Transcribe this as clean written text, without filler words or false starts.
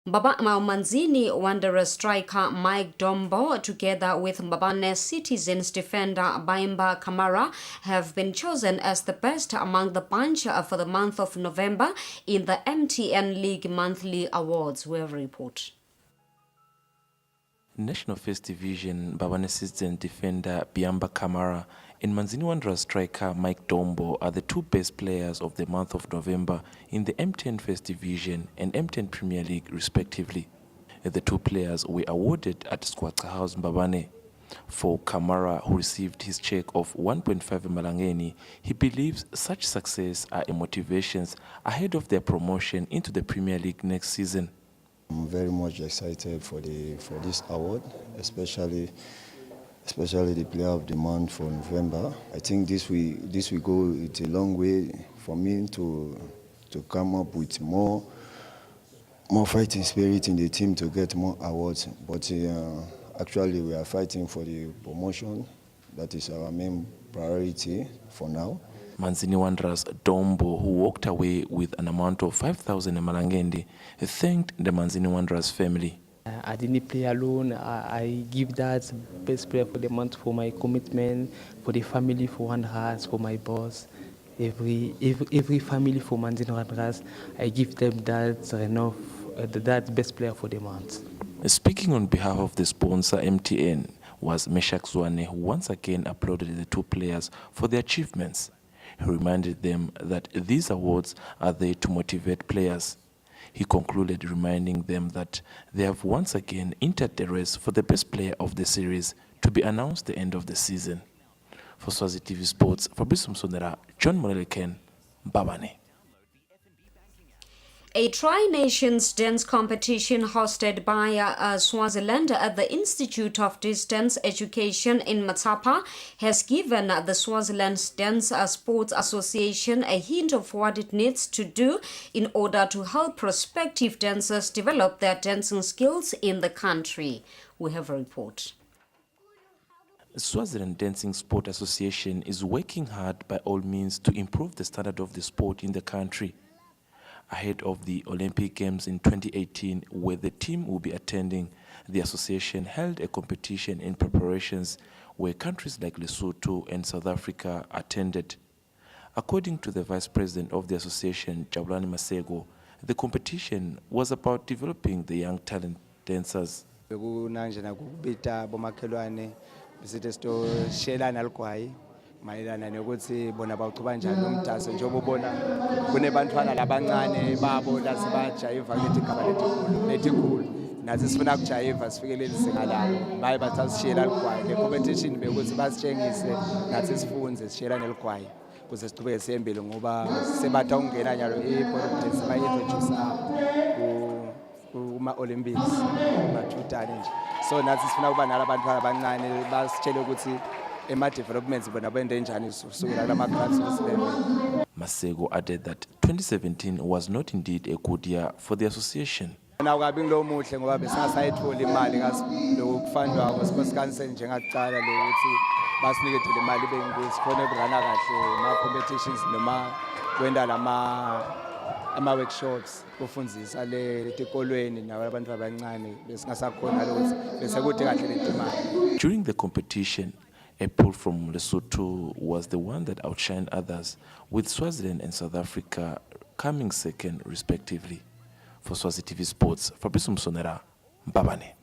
Manzini Wanderers striker Mike Dombo, together with Mbabane Citizens defender Baimba Kamara, have been chosen as the best among the bunch for the month of November in the MTN League Monthly Awards. We have a report. National First Division Mbabane Citizen defender Biamba Kamara and Manzini Wanderers striker Mike Dombo are the two best players of the month of November in the M10 First Division and M10 Premier League respectively. The two players were awarded at Swazi House Mbabane. For Kamara, who received his check of 1.5 Malangeni, he believes such success are motivations ahead of their promotion into the Premier League next season. I'm very much excited for this award, especially the Player of the Month for November. I think this will go it's a long way for me to come up with more fighting spirit in the team to get more awards. But actually, we are fighting for the promotion. That is our main priority for now. Manzini Wanderers Dombo, who walked away with an amount of 5,000 Malangende, thanked the Manzini Wanderers family. I didn't play alone. I give that best player for the month for my commitment, for the family, for Wanderers, for my boss. Every family for Manzini Wanderers, I give them that best player for the month. Speaking on behalf of the sponsor MTN was Swazi, who once again applauded the two players for their achievements. He reminded them that these awards are there to motivate players. He concluded reminding them that they have once again entered the race for the best player of the series to be announced the end of the season. For Swazi TV Sports, Fabrice Msonera, John Moreleken, Mbabane. A Tri-Nations dance competition hosted by Swaziland at the Institute of Distance Education in Matapa has given the Swaziland Dance Sports Association a hint of what it needs to do in order to help prospective dancers develop their dancing skills in the country. We have a report. Swaziland Dancing Sport Association is working hard by all means to improve the standard of the sport in the country. Ahead of the Olympic Games in 2018, where the team will be attending, the association held a competition in preparations where countries like Lesotho and South Africa attended. According to the Vice President of the association, Jabulani Masego, the competition was about developing the young talent dancers. mayelana nokuthi bona bawuqhuba njani umdanso njengoba ubona kunebantwana labancane babo lasibajayiva ngetigaba letikhulu nathi sifuna ukujayiva sifikelele izinga labo baye bathasishela ligwayi le competition bekuthi basitshengise nathi sifunze sishela neligwayi kuze siqhubeke sihambile ngoba sebatha ungena nyalo i-politics bayi-introduce kuma Olympics mathutane nje so nathi sifuna kuba nala bantwana abancane basitshele ukuthi Masego added that 2017 was not indeed a good year for the association. Workshops During the competition, a pool from Lesotho was the one that outshined others, with Swaziland and South Africa coming second respectively. For Swazi TV Sports, Fabrice Msonera, Mbabane.